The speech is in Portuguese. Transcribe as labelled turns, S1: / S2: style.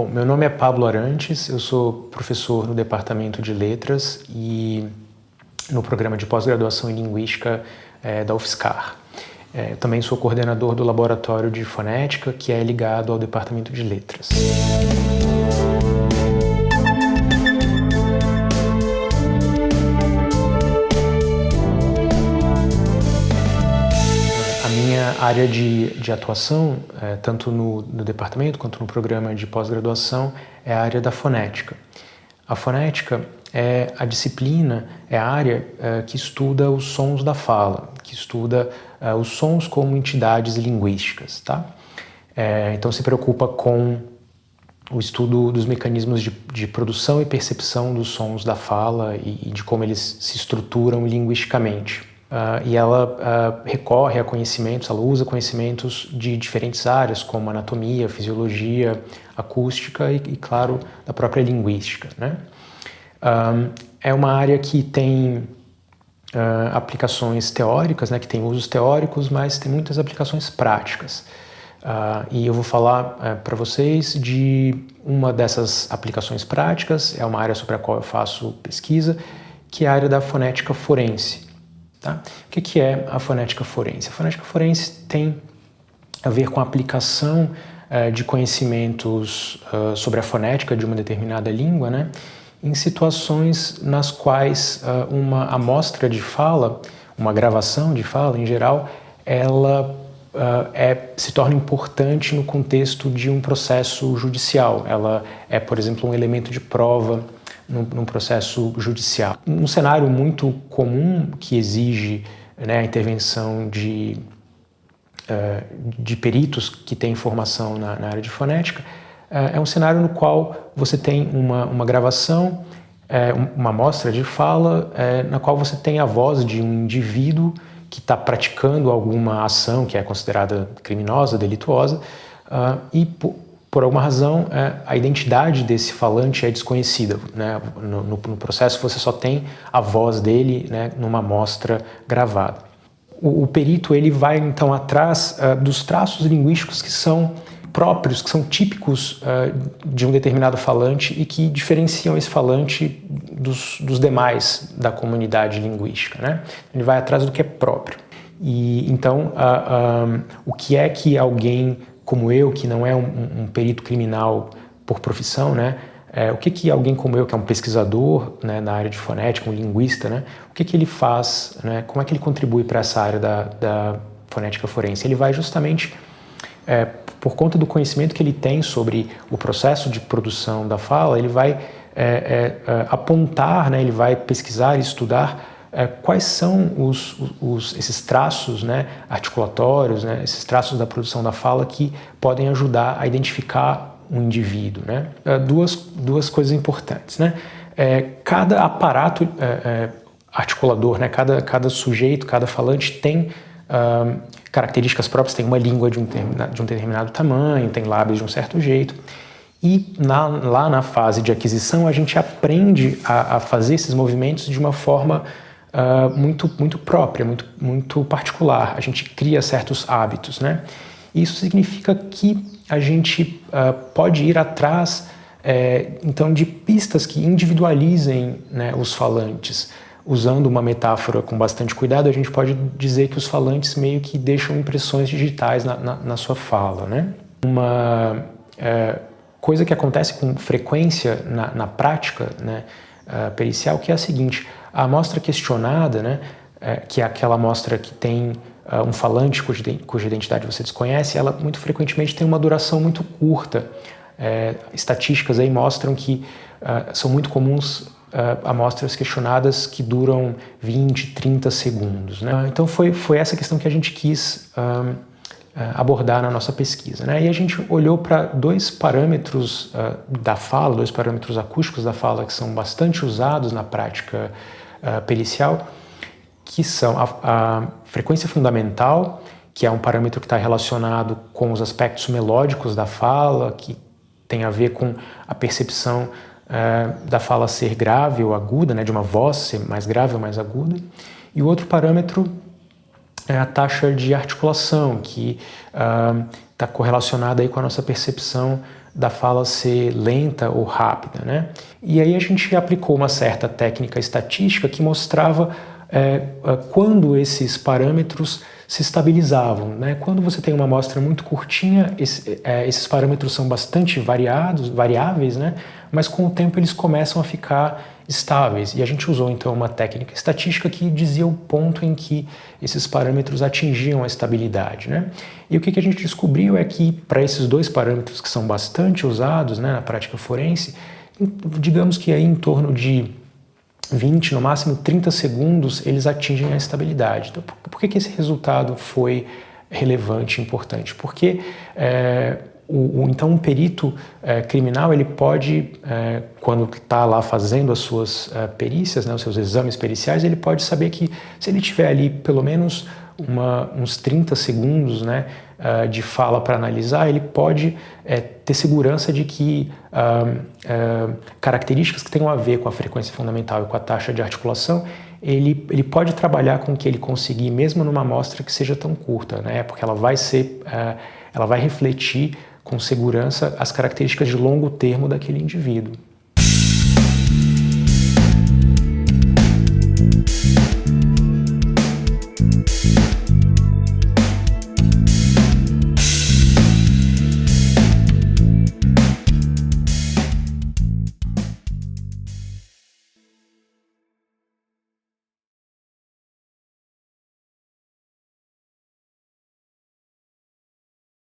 S1: Bom, meu nome é Pablo Arantes, eu sou professor no Departamento de Letras e no programa de pós-graduação em Linguística da UFSCar. Eu também sou coordenador do Laboratório de Fonética, que é ligado ao Departamento de Letras. A minha área de atuação, tanto no departamento quanto no programa de pós-graduação, é a área da fonética. A fonética é a disciplina, é a área que estuda os sons da fala, que estuda os sons como entidades linguísticas, tá? Então se preocupa com o estudo dos mecanismos de produção e percepção dos sons da fala e de como eles se estruturam linguisticamente. E ela recorre a conhecimentos, ela usa conhecimentos de diferentes áreas, como anatomia, fisiologia, acústica e claro, da própria linguística, né? É uma área que tem aplicações teóricas, né, que tem usos teóricos, mas tem muitas aplicações práticas. E eu vou falar para vocês de uma dessas aplicações práticas, é uma área sobre a qual eu faço pesquisa, que é a área da fonética forense. Tá? O que é a fonética forense? A fonética forense tem a ver com a aplicação de conhecimentos sobre a fonética de uma determinada língua, né, em situações nas quais uma amostra de fala, uma gravação de fala em geral, ela se torna importante no contexto de um processo judicial. Ela é, por exemplo, um elemento de prova num processo judicial. Um cenário muito comum que exige, né, a intervenção de peritos que têm formação na área de fonética é um cenário no qual você tem uma gravação, uma amostra de fala, na qual você tem a voz de um indivíduo que está praticando alguma ação que é considerada criminosa, delituosa, e por alguma razão, a identidade desse falante é desconhecida, né? No processo você só tem a voz dele, né, numa amostra gravada. O perito ele vai então atrás dos traços linguísticos que são próprios, que são típicos de um determinado falante e que diferenciam esse falante dos demais da comunidade linguística, né? Ele vai atrás do que é próprio. E então, o que é que alguém como eu, que não é um perito criminal por profissão, né? O que alguém como eu, que é um pesquisador, né, na área de fonética, um linguista, né? O que ele faz, né? Como é que ele contribui para essa área da fonética forense? Ele vai justamente, por conta do conhecimento que ele tem sobre o processo de produção da fala, ele vai apontar, né? Ele vai pesquisar e estudar quais são esses traços, né, articulatórios, né, esses traços da produção da fala que podem ajudar a identificar um indivíduo, né? Duas coisas importantes, né? Cada aparato articulador, né, cada sujeito, cada falante tem características próprias, tem uma língua de um determinado tamanho, tem lábios de um certo jeito. E lá na fase de aquisição a gente aprende a fazer esses movimentos de uma forma muito própria, muito particular. A gente cria certos hábitos, né? Isso significa que a gente pode ir atrás, então, de pistas que individualizem, né, os falantes. Usando uma metáfora com bastante cuidado, a gente pode dizer que os falantes meio que deixam impressões digitais na sua fala, né? Uma coisa que acontece com frequência na prática, né, pericial, que é a seguinte: a amostra questionada, né, que é aquela amostra que tem um falante cuja identidade você desconhece, ela muito frequentemente tem uma duração muito curta. Estatísticas aí mostram que são muito comuns amostras questionadas que duram 20, 30 segundos, né? Então foi essa questão que a gente quis abordar na nossa pesquisa, né? E a gente olhou para dois parâmetros da fala, dois parâmetros acústicos da fala que são bastante usados na prática pericial, que são a frequência fundamental, que é um parâmetro que está relacionado com os aspectos melódicos da fala, que tem a ver com a percepção da fala ser grave ou aguda, né, de uma voz ser mais grave ou mais aguda. E o outro parâmetro é a taxa de articulação, que está correlacionada aí com a nossa percepção da fala ser lenta ou rápida, né? E aí a gente aplicou uma certa técnica estatística que mostrava quando esses parâmetros se estabilizavam, né? Quando você tem uma amostra muito curtinha, esses parâmetros são bastante variáveis, né? Mas com o tempo eles começam a ficar estáveis. E a gente usou então uma técnica estatística que dizia o ponto em que esses parâmetros atingiam a estabilidade, né? E o que a gente descobriu é que para esses dois parâmetros que são bastante usados, né, na prática forense, digamos que aí em torno de 20, no máximo 30 segundos, eles atingem a estabilidade. Então, por que esse resultado foi relevante e importante? Porque então um perito criminal, ele pode, quando está lá fazendo as suas perícias, né, os seus exames periciais, ele pode saber que se ele tiver ali pelo menos uns 30 segundos, né, de fala para analisar, ele pode ter segurança de que características que tenham a ver com a frequência fundamental e com a taxa de articulação, ele pode trabalhar com o que ele conseguir, mesmo numa amostra que seja tão curta, né, porque ela vai refletir com segurança as características de longo termo daquele indivíduo.